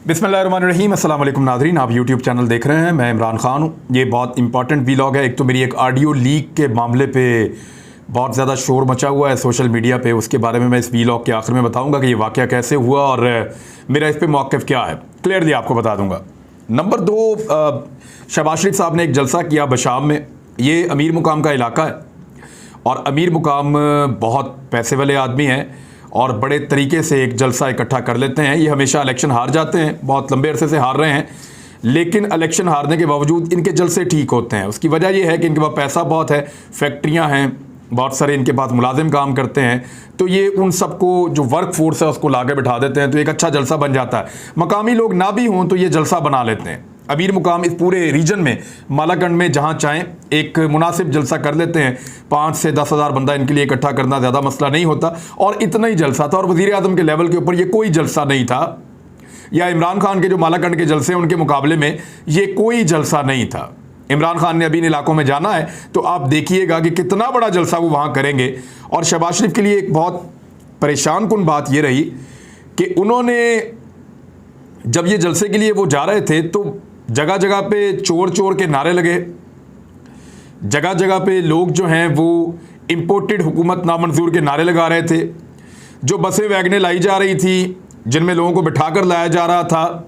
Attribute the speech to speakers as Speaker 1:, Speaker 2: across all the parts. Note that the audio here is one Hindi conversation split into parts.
Speaker 1: बिस्मिल्लाहिर्रहमानिर्रहीम, अस्सलाम वालेकुम नाज़रीन। आप यूट्यूब चैनल देख रहे हैं, मैं इमरान खान हूँ। ये बहुत इंपॉर्टेंट वीलॉग है। एक तो मेरी एक ऑडियो लीक के मामले पे बहुत ज़्यादा शोर मचा हुआ है सोशल मीडिया पे, उसके बारे में मैं इस वीलॉग के आखिर में बताऊँगा कि ये वाक़या कैसे हुआ और मेरा इस पर मौक़िफ़ क्या है। क्लियरली आपको बता दूँगा। नंबर 2, शहबाज शरीफ साहब ने एक जलसा किया बशाम में। ये अमीर मुकाम का इलाका है और अमीर मुकाम बहुत पैसे वाले आदमी हैं और बड़े तरीके से एक जलसा इकट्ठा कर लेते हैं। ये हमेशा इलेक्शन हार जाते हैं, बहुत लंबे अरसे से हार रहे हैं, लेकिन इलेक्शन हारने के बावजूद इनके जलसे ठीक होते हैं। उसकी वजह यह है कि इनके पास पैसा बहुत है, फैक्ट्रियां हैं, बहुत सारे इनके पास मुलाजिम काम करते हैं, तो ये उन सबको जो वर्क फोर्स है उसको लाके बिठा देते हैं, तो एक अच्छा जलसा बन जाता है। मकामी लोग ना भी हों तो ये जलसा बना लेते हैं। अमीर मुकाम इस पूरे रीजन में, मालाकंड में, जहाँ चाहें एक मुनासिब जलसा कर लेते हैं। 5 से 10 हज़ार बंदा इनके लिए इकट्ठा करना ज़्यादा मसला नहीं होता, और इतना ही जलसा था। और वज़ीर आज़म के लेवल के ऊपर ये कोई जलसा नहीं था, या इमरान खान के जो मालाकंड के जलसे हैं उनके मुकाबले में ये कोई जलसा नहीं था। इमरान खान ने अभी इन इलाकों में जाना है तो आप देखिएगा कि कितना बड़ा जलसा वो वहाँ करेंगे। और शहबाज शरीफ के लिए एक बहुत परेशान कुन बात ये रही कि उन्होंने जब ये जलसे के लिए वो जा रहे थे तो जगह जगह पे चोर चोर के नारे लगे। जगह जगह पे लोग जो हैं वो इम्पोर्टेड हुकूमत नामंजूर के नारे लगा रहे थे। जो बसें वैगनें लाई जा रही थी जिनमें लोगों को बिठाकर लाया जा रहा था,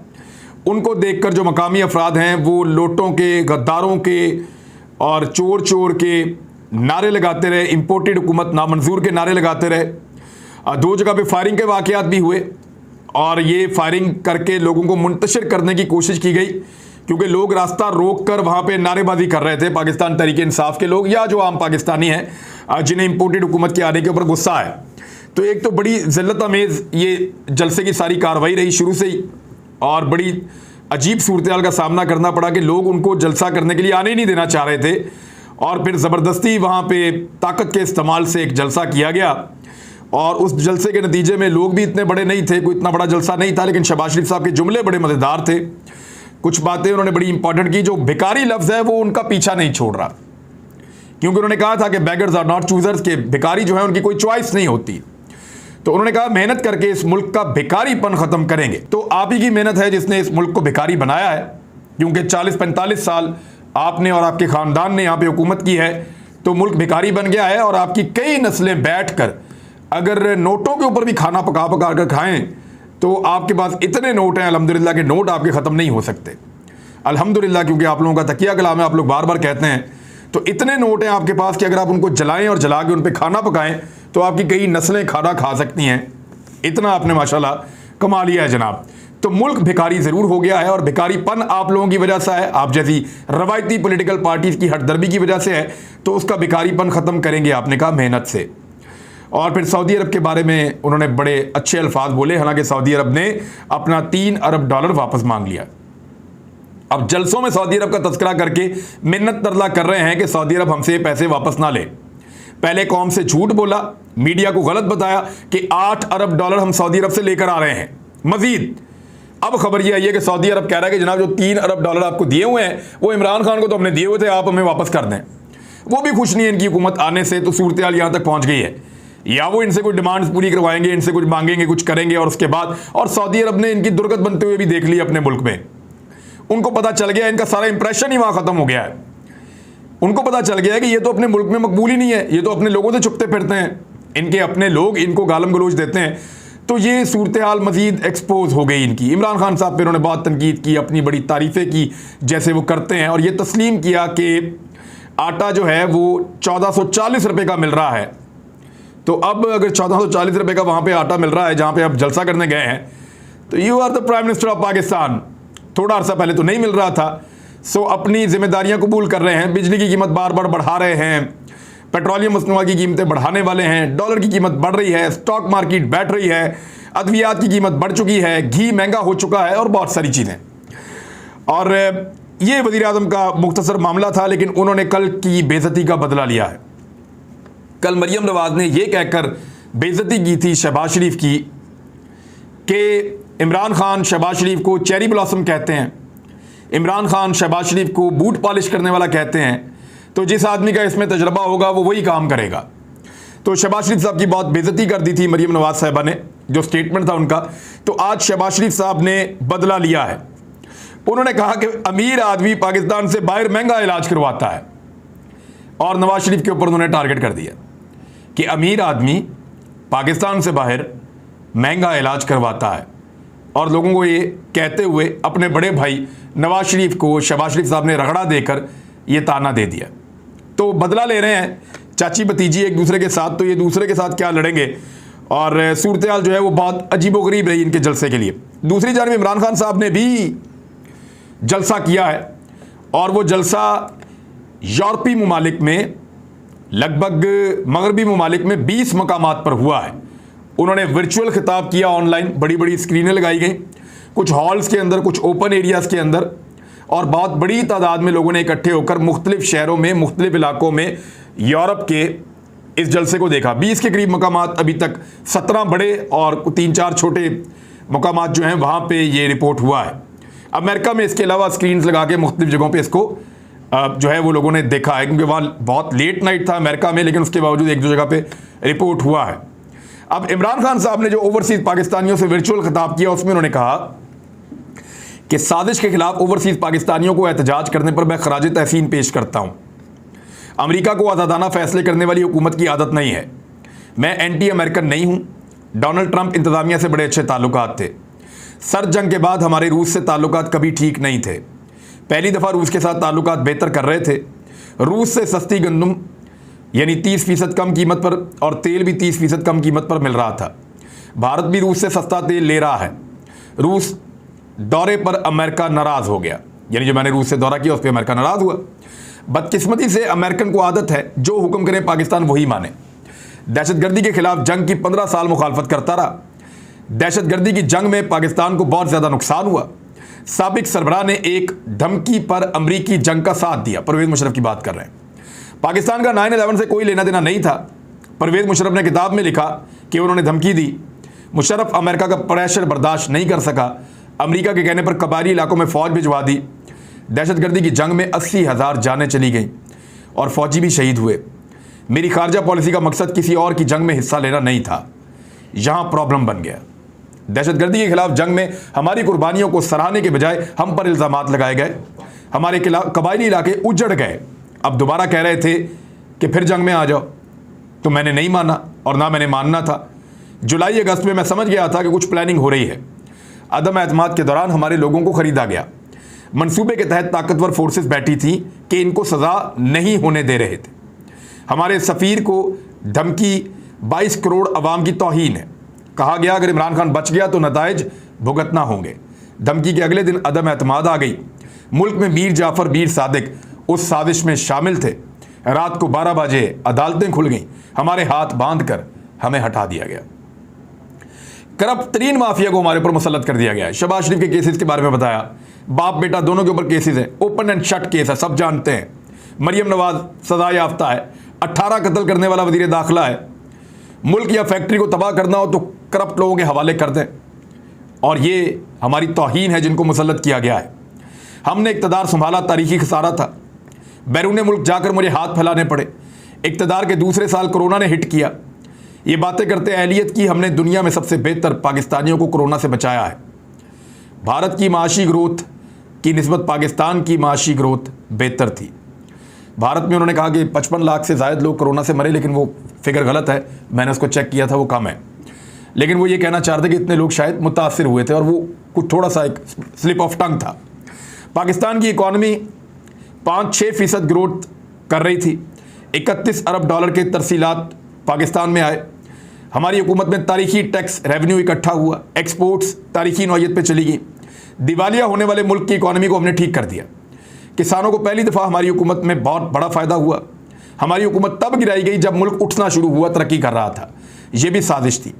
Speaker 1: उनको देखकर जो मकामी अफराद हैं वो लोटों के, गद्दारों के और चोर चोर के नारे लगाते रहे, इम्पोर्टेड हुकूमत नामंजूर के नारे लगाते रहे। 2 जगह पे फायरिंग के वाक़यात भी हुए और ये फायरिंग करके लोगों को मुंतशिर करने की कोशिश की गई, क्योंकि लोग रास्ता रोक कर वहाँ पे नारेबाजी कर रहे थे। पाकिस्तान तहरीक इंसाफ के लोग या जो आम पाकिस्तानी हैं जिन्हें इम्पोर्टेड हुकूमत के आने के ऊपर गुस्सा है। तो एक तो बड़ी ज़िल्लत अमेज़ ये जलसे की सारी कार्रवाई रही शुरू से ही, और बड़ी अजीब सूरत का सामना करना पड़ा कि लोग उनको जलसा करने के लिए आने ही नहीं देना चाह रहे थे, और फिर ज़बरदस्ती वहाँ पे ताकत के इस्तेमाल से एक जलसा किया गया। और उस जलसे के नतीजे में लोग भी इतने बड़े नहीं थे, कोई इतना बड़ा जलसा नहीं था, लेकिन शहबाज शरीफ साहब के जुमले बड़े मज़ेदार थे। कुछ बातें उन्होंने बड़ी इंपॉर्टेंट की। जो भिखारी लफ्ज़ है वो उनका पीछा नहीं छोड़ रहा, क्योंकि उन्होंने कहा था कि बेगर्स आर नॉट चूजर्स, के भिखारी जो है उनकी कोई चॉइस नहीं होती। तो उन्होंने कहा मेहनत करके इस मुल्क का भिखारीपन ख़त्म करेंगे। तो आप ही की मेहनत है जिसने इस मुल्क को भिखारी बनाया है, क्योंकि 40-45 साल आपने और आपके ख़ानदान ने यहाँ पर हुकूमत की है, तो मुल्क भिखारी बन गया है। और आपकी कई नस्लें बैठ कर अगर नोटों के ऊपर भी खाना पका पका कर खाएं तो आपके पास इतने नोट हैं, अल्हम्दुलिल्लाह के नोट आपके ख़त्म नहीं हो सकते। अल्हम्दुलिल्लाह, क्योंकि आप लोगों का तकिया कलाम है, आप लोग बार बार कहते हैं। तो इतने नोट हैं आपके पास कि अगर आप उनको जलाएं और जला के उन पर खाना पकाएं तो आपकी कई नस्लें खाना खा सकती हैं। इतना आपने माशाल्लाह कमा लिया है जनाब। तो मुल्क भिखारी ज़रूर हो गया है, और भिखारीपन आप लोगों की वजह से है, आप जैसी रवायती पॉलिटिकल पार्टीज़ की हटदर्मी की वजह से है। तो उसका भिखारीपन ख़त्म करेंगे, आपने कहा, मेहनत से। और फिर सऊदी अरब के बारे में उन्होंने बड़े अच्छे अल्फाज बोले, हालांकि सऊदी अरब ने अपना $3 अरब वापस मांग लिया। अब जलसों में सऊदी अरब का तस्करा करके मिन्नत तरला कर रहे हैं कि सऊदी अरब हमसे पैसे वापस ना ले। पहले कौम से झूठ बोला, मीडिया को गलत बताया कि $8 अरब हम सऊदी अरब से लेकर आ रहे हैं मजीद। अब खबर यह आई है कि सऊदी अरब कह रहा है कि जनाब जो $3 अरब आपको दिए हुए हैं वो इमरान खान को तो हमने दिए हुए थे, आप हमें वापस कर दें। वो भी खुश नहीं है इनकी हुकूमत आने से। तो सूरत हाल यहाँ तक पहुँच गई है, या वो इनसे कुछ डिमांड्स पूरी करवाएंगे, इनसे कुछ मांगेंगे, कुछ करेंगे, और उसके बाद, और सऊदी अरब ने इनकी दुर्गत बनते हुए भी देख ली अपने मुल्क में। उनको पता चल गया, इनका सारा इंप्रेशन ही वहाँ ख़त्म हो गया है। उनको पता चल गया है कि ये तो अपने मुल्क में मकबूल ही नहीं है, ये तो अपने लोगों से छुपते फिरते हैं, इनके अपने लोग इनको गालम गलोच देते हैं। तो ये सूरत हाल मजीद एक्सपोज हो गई इनकी। इमरान खान साहब पर उन्होंने बहुत तनकीद की, अपनी बड़ी तारीफ़ें की जैसे वो करते हैं, और ये तस्लीम किया कि आटा जो है वो 1440 रुपये का मिल रहा है। तो अब अगर 1440 रुपये का वहाँ पे आटा मिल रहा है जहाँ पे आप जलसा करने गए हैं, तो you are the prime minister of Pakistan. थोड़ा अर्सा पहले तो नहीं मिल रहा था। सो अपनी जिम्मेदारियाँ कबूल कर रहे हैं। बिजली की कीमत बार बार बढ़ा रहे हैं, पेट्रोलियम मसनूआ की कीमतें बढ़ाने वाले हैं, डॉलर की कीमत बढ़ रही है, स्टॉक मार्केट बैठ रही है, अद्वियात की कीमत बढ़ चुकी है, घी महंगा हो चुका है, और बहुत सारी चीज़ें। और ये वज़ीर आज़म का मुख्तसर मामला था, लेकिन उन्होंने कल की बेइज्जती का बदला लिया है। कल मरियम नवाज़ ने यह कहकर बेइज्जती की थी शहबाज शरीफ की कि इमरान खान शहबाज शरीफ को चेरी ब्लॉसम कहते हैं, इमरान खान शहबाज शरीफ को बूट पॉलिश करने वाला कहते हैं, तो जिस आदमी का इसमें तजर्बा होगा वो वही काम करेगा। तो शहबाज शरीफ साहब की बहुत बेइज्जती कर दी थी मरियम नवाज़ साहिबा ने। जो स्टेटमेंट था उनका, तो आज शहबाज शरीफ साहब ने बदला लिया है। उन्होंने कहा कि अमीर आदमी पाकिस्तान से बाहर महंगा इलाज करवाता है, और नवाज शरीफ के ऊपर उन्होंने टारगेट कर दिया कि अमीर आदमी पाकिस्तान से बाहर महंगा इलाज करवाता है, और लोगों को ये कहते हुए अपने बड़े भाई नवाज शरीफ को शहबाज शरीफ साहब ने रगड़ा देकर ये ताना दे दिया। तो बदला ले रहे हैं चाची भतीजी एक दूसरे के साथ, तो ये दूसरे के साथ क्या लड़ेंगे, और सूरत हाल जो है वो बहुत अजीबोगरीब रही इनके जलसे के लिए। दूसरी जानब इमरान खान साहब ने भी जलसा किया है, और वो जलसा यूरोपीय ममालिक में, लगभग मगरबी ममालिक में 20 मकामात पर हुआ है। उन्होंने वर्चुअल खिताब किया, ऑनलाइन बड़ी बड़ी स्क्रीनें लगाई गई, कुछ हॉल्स के अंदर, कुछ ओपन एरियाज़ के अंदर, और बहुत बड़ी तादाद में लोगों ने इकट्ठे होकर मुख्तलिफ शहरों में, मुख्तलिफ इलाकों में यूरोप के इस जलसे को देखा। 20 के करीब मकामात, अभी तक 17 बड़े और 3-4 छोटे मकामात जो हैं वहाँ पे ये रिपोर्ट हुआ है। अमेरिका में इसके अलावा स्क्रीन्स लगा के मुख्तलिफ जगहों पे इसको जो है वो लोगों ने देखा है, क्योंकि वहाँ बहुत लेट नाइट था अमेरिका में, लेकिन उसके बावजूद एक दो जगह पे रिपोर्ट हुआ है। अब इमरान खान साहब ने जो ओवरसीज़ पाकिस्तानियों से वर्चुअल खिताब किया, उसमें उन्होंने कहा कि साजिश के खिलाफ ओवरसीज़ पाकिस्तानियों को एहतजाज करने पर मैं खराज तहसीन पेश करता हूँ। अमेरिका को आज़ादाना फैसले करने वाली हुकूमत की आदत नहीं है। मैं एंटी अमेरिकन नहीं हूँ। डोनाल्ड ट्रंप इंतज़ामिया से बड़े अच्छे ताल्लुकात थे। सर्द जंग के बाद हमारे रूस से ताल्लुकात कभी ठीक नहीं थे। पहली दफ़ा रूस के साथ ताल्लुकात बेहतर कर रहे थे। रूस से सस्ती गंदम यानी 30% कम कीमत पर, और तेल भी 30% कम कीमत पर मिल रहा था। भारत भी रूस से सस्ता तेल ले रहा है। रूस दौरे पर अमेरिका नाराज़ हो गया, यानी जो मैंने रूस से दौरा किया उस पर अमेरिका नाराज़ हुआ। बदकिस्मती से अमेरिकन को आदत है जो हुक्म करे पाकिस्तान वही माने। दहशतगर्दी के खिलाफ जंग की 15 साल मुखालफत करता रहा। दहशतगर्दी की जंग में पाकिस्तान को बहुत ज़्यादा नुकसान हुआ। साबिक सरबराह ने एक धमकी पर अमरीकी जंग का साथ दिया। परवेज़ मुशर्रफ की बात कर रहे हैं। पाकिस्तान का 9/11 से कोई लेना देना नहीं था। परवेज़ मुशर्रफ ने किताब में लिखा कि उन्होंने धमकी दी। मुशर्रफ अमेरिका का प्रेशर बर्दाश्त नहीं कर सका। अमेरिका के कहने पर कबायली इलाकों में फ़ौज भिजवा दी। दहशतगर्दी की जंग में 80,000 जानें चली गईं और फ़ौजी भी शहीद हुए। मेरी खारजा पॉलिसी का मकसद किसी और की जंग में हिस्सा लेना नहीं था। यहाँ प्रॉब्लम बन गया। दहशतगर्दी के खिलाफ जंग में हमारी कुर्बानियों को सराहने के बजाय हम पर इल्ज़ामात लगाए गए। हमारे कबायली इलाके उजड़ गए। अब दोबारा कह रहे थे कि फिर जंग में आ जाओ, तो मैंने नहीं माना और ना मैंने मानना था। जुलाई अगस्त में मैं समझ गया था कि कुछ प्लानिंग हो रही है। अदम एतमाद के दौरान हमारे लोगों को ख़रीदा गया। मंसूबे के तहत ताकतवर फोर्सेस बैठी थी कि इनको सज़ा नहीं होने दे रहे थे। हमारे सफ़ीर को धमकी 22 करोड़ अवाम की तौहीन है। कहा गया अगर इमरान खान बच गया तो नताइज भुगतना होंगे। धमकी के अगले दिन अदम एतमाद आ गई। मुल्क में मीर जाफ़र मीर सादिक उस साजिश में शामिल थे। रात को 12 बजे अदालतें खुल गईं। हमारे हाथ बांध कर हमें हटा दिया गया। करप्ट तरीन माफिया को हमारे ऊपर मुसल्लत कर दिया गया है। शहबाज शरीफ के केसेस के बारे में बताया। बाप बेटा दोनों के ऊपर केसेस हैं। ओपन एंड शट केस है, सब जानते हैं। मरियम नवाज सजा याफ्ता है। 18 कत्ल करने वाला वजीर दाखिला है। मुल्क या फैक्ट्री को तबाह करना हो तो करप्ट लोगों के हवाले कर दें, और ये हमारी तौहीन है जिनको मुसल्लत किया गया है। हमने इक़्तिदार संभाला, तारीखी खसारा था। बैरून मुल्क जाकर मुझे हाथ फैलाने पड़े। इक़्तिदार के दूसरे साल कोरोना ने हिट किया। ये बातें करते अहलियत की हमने दुनिया में सबसे बेहतर पाकिस्तानियों को कोरोना से बचाया है। भारत की माशी ग्रोथ की निस्बत पाकिस्तान की माशी ग्रोथ बेहतर थी। भारत में उन्होंने कहा कि 55 लाख से ज़ायद लोग कोरोना से मरे, लेकिन वो फिगर गलत है। मैंने उसको चेक किया था, वो कम है। लेकिन वो ये कहना चाहते कि इतने लोग शायद मुतासिर हुए थे, और वो कुछ थोड़ा सा एक स्लिप ऑफ टंग था। पाकिस्तान की इकॉनमी 5-6% ग्रोथ कर रही थी। 31 अरब डॉलर के तरसीलात पाकिस्तान में आए। हमारी हुकूमत में तारीखी टैक्स रेवेन्यू इकट्ठा हुआ। एक्सपोर्ट्स तारीखी नौयत पे चली गई। दिवालिया होने वाले मुल्क की इकॉनमी को हमने ठीक कर दिया। किसानों को पहली दफ़ा हमारी हुकूमत में बहुत बड़ा फ़ायदा हुआ। हमारी हुकूमत तब गिराई गई जब मुल्क उठना शुरू हुआ, तरक्की कर रहा था। ये भी साजिश थी।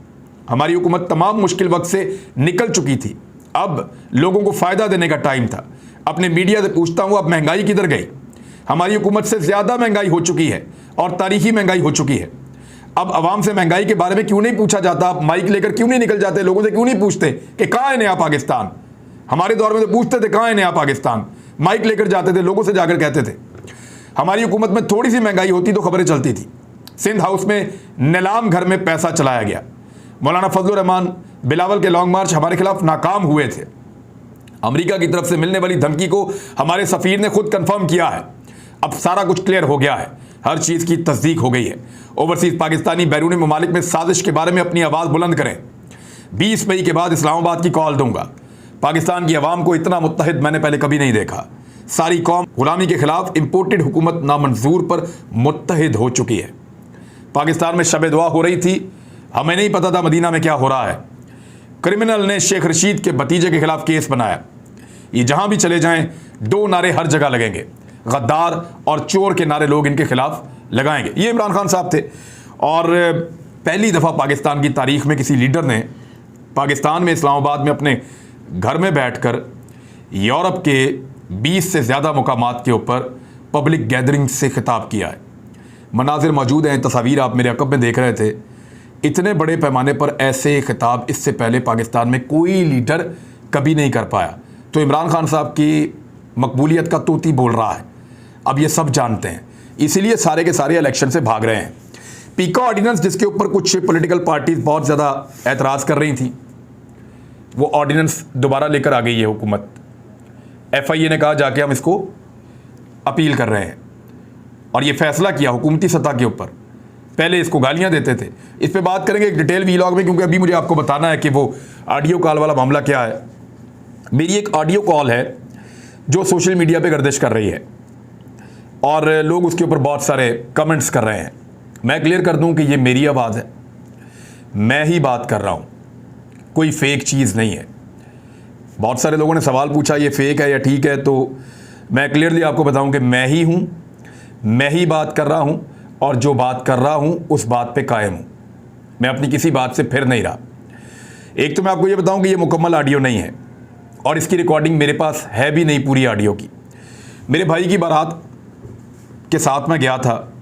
Speaker 1: हमारी हुकूमत तमाम मुश्किल वक्त से निकल चुकी थी। अब लोगों को फ़ायदा देने का टाइम था। अपने मीडिया से पूछता हूँ, अब महंगाई किधर गई? हमारी हुकूमत से ज़्यादा महंगाई हो चुकी है और तारीखी महंगाई हो चुकी है। अब आवाम से महंगाई के बारे में क्यों नहीं पूछा जाता? आप माइक लेकर क्यों नहीं निकल जाते? लोगों से क्यों नहीं पूछते कि कहाँ है नया पाकिस्तान? हमारे दौर में तो पूछते थे कहाँ है नया पाकिस्तान। माइक लेकर जाते थे, लोगों से जाकर कहते थे। हमारी हुकूमत में थोड़ी सी महंगाई होती तो खबरें चलती थी। सिंध हाउस में नीलाम घर में पैसा चलाया गया। मौलाना फजलुर रहमान बिलावल के लॉन्ग मार्च हमारे खिलाफ नाकाम हुए थे। अमेरिका की तरफ से मिलने वाली धमकी को हमारे सफीर ने खुद कंफर्म किया है। अब सारा कुछ क्लियर हो गया है, हर चीज़ की तस्दीक हो गई है। ओवरसीज पाकिस्तानी बैरूनी ममालिक में साजिश के बारे में अपनी आवाज़ बुलंद करें। 20 मई के बाद इस्लामाबाद की कॉल दूंगा। पाकिस्तान की आवाम को इतना मुत्तहिद मैंने पहले कभी नहीं देखा। सारी कौम गुलामी के खिलाफ इंपोर्टेड हुकूमत नामंजूर पर मुत्तहिद हो चुकी है। पाकिस्तान में शब दुआ हो रही थी, हमें नहीं पता था मदीना में क्या हो रहा है। क्रिमिनल ने शेख रशीद के भतीजे के खिलाफ केस बनाया। ये जहां भी चले जाएं, 2 नारे हर जगह लगेंगे, गद्दार और चोर के नारे लोग इनके खिलाफ लगाएंगे। ये इमरान खान साहब थे। और पहली दफ़ा पाकिस्तान की तारीख में किसी लीडर ने पाकिस्तान में इस्लामाबाद में अपने घर में बैठकर यूरोप के 20 से ज़्यादा मुकामात के ऊपर पब्लिक गैदरिंग से खिताब किया है। मनाजिर मौजूद हैं, तस्वीर आप मेरे अकब में देख रहे थे। इतने बड़े पैमाने पर ऐसे खिताब इससे पहले पाकिस्तान में कोई लीडर कभी नहीं कर पाया। तो इमरान खान साहब की मकबूलियत का तूती बोल रहा है, अब ये सब जानते हैं, इसीलिए सारे के सारे इलेक्शन से भाग रहे हैं। पीका ऑर्डिनेंस जिसके ऊपर कुछ पॉलिटिकल पार्टीज बहुत ज़्यादा एतराज़ कर रही थी, वो ऑर्डिनेंस दोबारा लेकर आ गई है हुकूमत। FIA ने कहा जाके हम इसको अपील कर रहे हैं, और ये फैसला किया हुकूमती सतह के ऊपर। पहले इसको गालियां देते थे, इस पे बात करेंगे एक डिटेल वीलॉग में, क्योंकि अभी मुझे आपको बताना है कि वो ऑडियो कॉल वाला मामला क्या है। मेरी एक ऑडियो कॉल है जो सोशल मीडिया पे गर्दिश कर रही है और लोग उसके ऊपर बहुत सारे कमेंट्स कर रहे हैं। मैं क्लियर कर दूं कि ये मेरी आवाज़ है, मैं ही बात कर रहा हूं, कोई फेक चीज़ नहीं है। बहुत सारे लोगों ने सवाल पूछा ये फेक है या ठीक है, तो मैं क्लियरली आपको बताऊं कि मैं ही हूं, मैं ही बात कर रहा हूं, और जो बात कर रहा हूं उस बात पे कायम हूं। मैं अपनी किसी बात से फिर नहीं रहा। एक तो मैं आपको ये बताऊं कि ये मुकम्मल ऑडियो नहीं है, और इसकी रिकॉर्डिंग मेरे पास है भी नहीं पूरी ऑडियो की। मेरे भाई की बारात के साथ मैं गया था,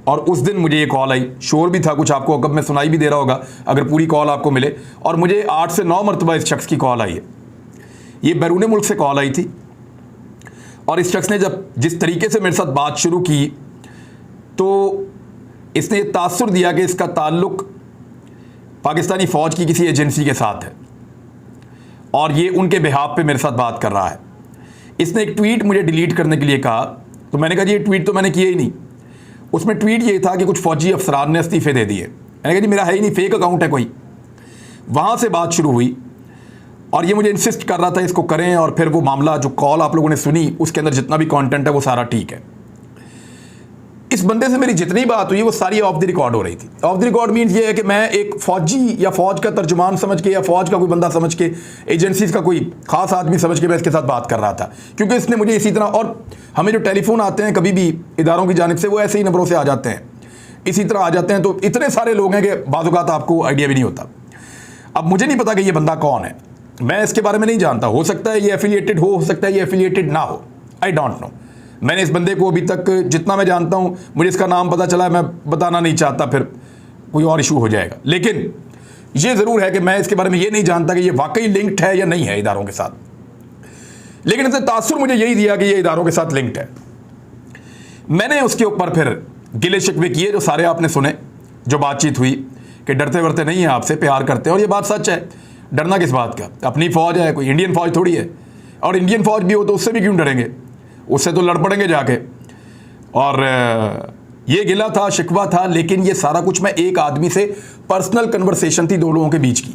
Speaker 1: और उस दिन मुझे ये कॉल आई, शोर भी था कुछ, आपको अगर मैं सुनाई भी दे रहा होगा अगर पूरी कॉल आपको मिले। और मुझे 8 से 9 मरतबा इस शख्स की कॉल आई है। ये बैरून मुल्क से कॉल आई थी, और इस शख्स ने जब जिस तरीके से मेरे साथ बात शुरू की, तो इसने ये तासुर दिया कि इसका ताल्लुक पाकिस्तानी फ़ौज की किसी एजेंसी के साथ है, और ये उनके बिहाफ पे मेरे साथ बात कर रहा है। इसने एक ट्वीट मुझे डिलीट करने के लिए कहा, तो मैंने कहा जी ये ट्वीट तो मैंने किया ही नहीं। उसमें ट्वीट ये था कि कुछ फ़ौजी अफसरान ने इस्तीफ़े दे दिए। मैंने कहा जी मेरा है ही नहीं, फेक अकाउंट है कोई। वहाँ से बात शुरू हुई, और ये मुझे इंसिस्ट कर रहा था इसको करें, और फिर वो मामला जो कॉल आप लोगों ने सुनी उसके अंदर जितना भी कंटेंट है वो सारा ठीक है। इस बंदे से मेरी जितनी बात हुई वो सारी ऑफ द रिकॉर्ड हो रही थी। ऑफ द रिकॉर्ड मीन्स ये है कि मैं एक फ़ौजी या फ़ौज का तर्जुमान समझ के, या फ़ौज का कोई बंदा समझ के, एजेंसीज़ का कोई ख़ास आदमी समझ के मैं इसके साथ बात कर रहा था, क्योंकि इसने मुझे इसी तरह, और हमें जो टेलीफोन आते हैं कभी भी इदारों की जानिब से, वो ऐसे ही नंबरों से आ जाते हैं, इसी तरह आ जाते हैं। तो इतने सारे लोग हैं कि बाज़ औक़ात आपको आइडिया भी नहीं होता। अब मुझे नहीं पता कि ये बंदा कौन है, मैं इसके बारे में नहीं जानता। हो सकता है ये एफिलिएटेड हो सकता है ये एफिलिएटेड ना हो, आई डोंट नो। मैंने इस बंदे को अभी तक जितना मैं जानता हूं, मुझे इसका नाम पता चला है, मैं बताना नहीं चाहता, फिर कोई और इशू हो जाएगा। लेकिन ये ज़रूर है कि मैं इसके बारे में ये नहीं जानता कि ये वाकई लिंक्ड है या नहीं है इदारों के साथ। लेकिन इसने तासुर मुझे यही दिया कि ये इदारों के साथ लिंक्ड है। मैंने उसके ऊपर फिर गिले शिकवे किए, जो सारे आपने सुने, जो बातचीत हुई कि डरते वरते नहीं है आपसे, प्यार करते हैं। और ये बात सच है, डरना किस बात का, अपनी फ़ौज है, कोई इंडियन फ़ौज थोड़ी है। और इंडियन फ़ौज भी हो तो उससे भी क्यों डरेंगे, उससे तो लड़ पड़ेंगे जाके। और ये गिला था, शिकवा था, लेकिन ये सारा कुछ मैं एक आदमी से पर्सनल कन्वर्सेशन थी 2 लोगों के बीच की।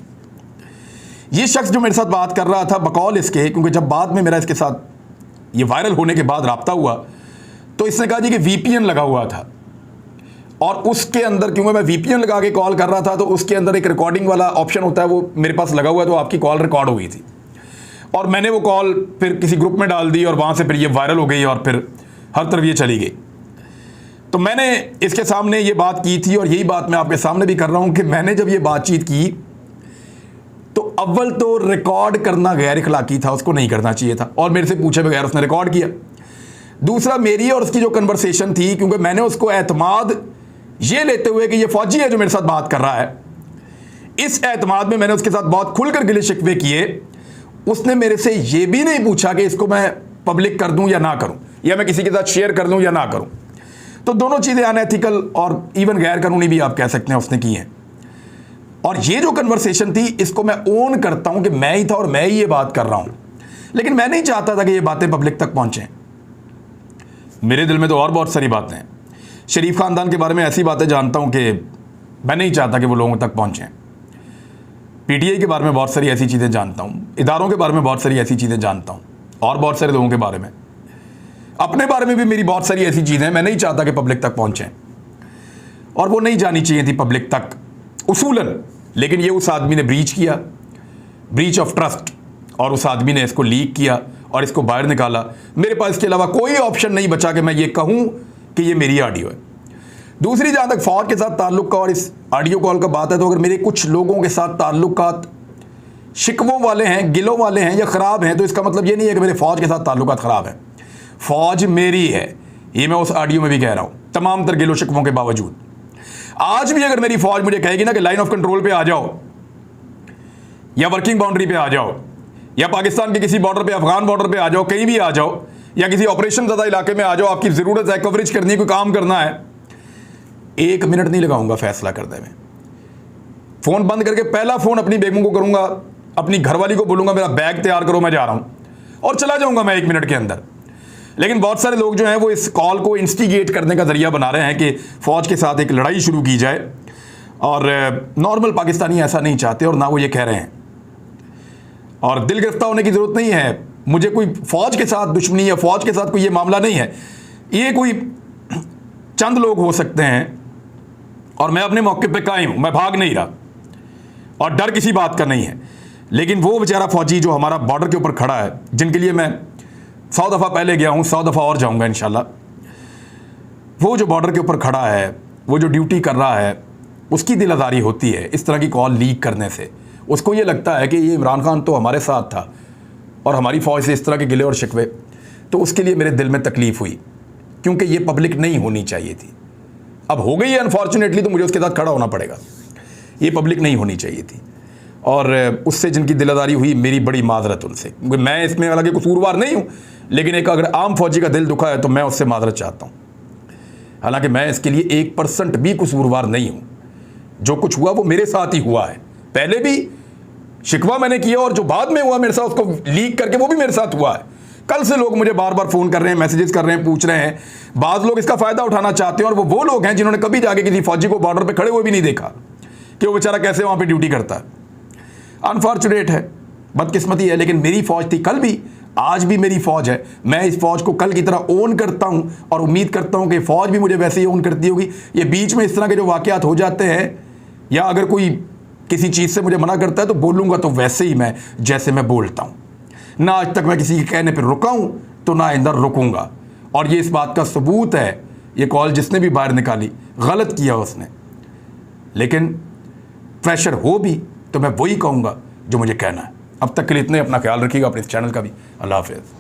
Speaker 1: ये शख्स जो मेरे साथ बात कर रहा था, बकौल इसके, क्योंकि जब बाद में मेरा इसके साथ ये वायरल होने के बाद राब्ता हुआ, तो इसने कहा जी कि VPN लगा हुआ था, और उसके अंदर, क्योंकि मैं VPN लगा के कॉल कर रहा था, तो उसके अंदर एक रिकॉर्डिंग वाला ऑप्शन होता है, वो मेरे पास लगा हुआ है, तो आपकी कॉल रिकॉर्ड हो गई थी। और मैंने वो कॉल फिर किसी ग्रुप में डाल दी, और वहाँ से फिर ये वायरल हो गई, और फिर हर तरफ ये चली गई। तो मैंने इसके सामने ये बात की थी, और यही बात मैं आपके सामने भी कर रहा हूँ कि मैंने जब ये बातचीत की, तो अव्वल तो रिकॉर्ड करना गैर इखलाकी था, उसको नहीं करना चाहिए था, और मेरे से पूछे बगैर उसने रिकॉर्ड किया। दूसरा, मेरी और उसकी जो कन्वर्सेशन थी, क्योंकि मैंने उसको एतमाद ये लेते हुए कि ये फ़ौजी है जो मेरे साथ बात कर रहा है, इस एतमाद में मैंने उसके साथ बहुत खुलकर गिले शिकवे किए। उसने मेरे से ये भी नहीं पूछा कि इसको मैं पब्लिक कर दूं या ना करूं, या मैं किसी के साथ शेयर कर दूं या ना करूं। तो दोनों चीज़ें अनएथिकल और इवन गैर कानूनी भी आप कह सकते हैं उसने की हैं। और ये जो कन्वर्सेशन थी इसको मैं ओन करता हूं कि मैं ही था और मैं ही ये बात कर रहा हूं, लेकिन मैं नहीं चाहता था कि ये बातें पब्लिक तक पहुंचें। मेरे दिल में तो और बहुत सारी बातें हैं। शरीफ खानदान के बारे में ऐसी बातें जानता हूं कि मैं नहीं चाहता कि वो लोगों तक पहुंचें। पीटीआई के बारे में बहुत सारी ऐसी चीज़ें जानता हूं, इदारों के बारे में बहुत सारी ऐसी चीज़ें जानता हूं, और बहुत सारे लोगों के बारे में, अपने बारे में भी मेरी बहुत सारी ऐसी चीज़ें मैं नहीं चाहता कि पब्लिक तक पहुंचें, और वो नहीं जानी चाहिए थी पब्लिक तक उसूलन। लेकिन ये उस आदमी ने ब्रीच किया, ब्रीच ऑफ ट्रस्ट, और उस आदमी ने इसको लीक किया और इसको बाहर निकाला। मेरे पास इसके अलावा कोई ऑप्शन नहीं बचा कि मैं ये कहूं कि ये मेरी ऑडियो है। दूसरी, जहां तक फौज के साथ ताल्लुक का और इस ऑडियो कॉल का बात है, तो अगर मेरे कुछ लोगों के साथ ताल्लुकात शिकवों वाले हैं, गिलों वाले हैं या ख़राब हैं, तो इसका मतलब ये नहीं है कि मेरे फौज के साथ ताल्लुकात ख़राब हैं। फौज मेरी है, ये मैं उस ऑडियो में भी कह रहा हूं, तमाम तर गिलो शिकवों के बावजूद। आज भी अगर मेरी फौज मुझे कहेगी ना कि लाइन ऑफ कंट्रोल पे आ जाओ, या वर्किंग बाउंड्री पे आ जाओ, या पाकिस्तान के किसी बॉर्डर पे, अफगान बॉर्डर पे आ जाओ, कहीं भी आ जाओ, या किसी ऑपरेशन ज़्यादा इलाके में आ जाओ, आपकी ज़रूरत है, कवरेज करनी है, कोई काम करना है, 1 मिनट नहीं लगाऊंगा फैसला करने में। फ़ोन बंद करके पहला फ़ोन अपनी बेगम को करूंगा, अपनी घरवाली को बोलूंगा मेरा बैग तैयार करो, मैं जा रहा हूं, और चला जाऊंगा मैं 1 मिनट के अंदर। लेकिन बहुत सारे लोग जो हैं वो इस कॉल को इंस्टिगेट करने का जरिया बना रहे हैं कि फ़ौज के साथ एक लड़ाई शुरू की जाए, और नॉर्मल पाकिस्तानी ऐसा नहीं चाहते और ना वो ये कह रहे हैं। और दिल गिरफ्तार होने की ज़रूरत नहीं है, मुझे कोई फ़ौज के साथ दुश्मनी या फ़ौज के साथ कोई ये मामला नहीं है। ये कोई चंद लोग हो सकते हैं, और मैं अपने मौके पे कायम हूँ, मैं भाग नहीं रहा, और डर किसी बात का नहीं है। लेकिन वो बेचारा फ़ौजी जो हमारा बॉर्डर के ऊपर खड़ा है, जिनके लिए मैं 100 दफ़ा पहले गया हूँ, 100 दफ़ा और जाऊँगा इंशाल्लाह, वो जो बॉर्डर के ऊपर खड़ा है, वो जो ड्यूटी कर रहा है, उसकी दिल आज़ारी होती है इस तरह की कॉल लीक करने से। उसको ये लगता है कि ये इमरान खान तो हमारे साथ था और हमारी फ़ौज से इस तरह के गिले और शिकवे, तो उसके लिए मेरे दिल में तकलीफ़ हुई, क्योंकि ये पब्लिक नहीं होनी चाहिए थी। अब हो गई है अनफॉर्चुनेटली, तो मुझे उसके साथ खड़ा होना पड़ेगा। ये पब्लिक नहीं होनी चाहिए थी, और उससे जिनकी दिलदारी हुई, मेरी बड़ी माजरत उनसे। मैं इसमें हालांकि कसूरवार नहीं हूँ, लेकिन एक अगर आम फौजी का दिल दुखा है तो मैं उससे माजरत चाहता हूँ। हालांकि मैं इसके लिए 1% भी कसूरवार नहीं हूँ। जो कुछ हुआ वो मेरे साथ ही हुआ है, पहले भी शिकवा मैंने किया, और जो बाद में हुआ मेरे साथ उसको लीक करके वो भी मेरे साथ हुआ है। कल से लोग मुझे बार बार फ़ोन कर रहे हैं, मैसेजेस कर रहे हैं, पूछ रहे हैं। बाज़ लोग इसका फ़ायदा उठाना चाहते हैं, और वो लोग हैं जिन्होंने कभी जाके किसी फौजी को बॉर्डर पे खड़े हुए भी नहीं देखा कि वो बेचारा कैसे वहाँ पे ड्यूटी करता है। अनफॉर्चुनेट है, बदकिस्मती है, लेकिन मेरी फ़ौज थी कल भी, आज भी मेरी फ़ौज है। मैं इस फ़ौज को कल की तरह ओन करता हूँ, और उम्मीद करता हूँ कि फ़ौज भी मुझे वैसे ही ओन करती होगी। ये बीच में इस तरह के जो वाक़यात हो जाते हैं, या अगर कोई किसी चीज़ से मुझे मना करता है, तो बोलूँगा तो वैसे ही मैं जैसे मैं बोलता हूँ। ना आज तक मैं किसी के कहने पर रुका हूँ, तो ना आइंदा रुकूँगा। और ये इस बात का सबूत है, ये कॉल जिसने भी बाहर निकाली गलत किया उसने, लेकिन प्रेशर हो भी तो मैं वही कहूँगा जो मुझे कहना है। अब तक के लिए इतने, अपना ख्याल रखिएगा, अपने इस चैनल का भी। अल्लाह हाफ़िज़।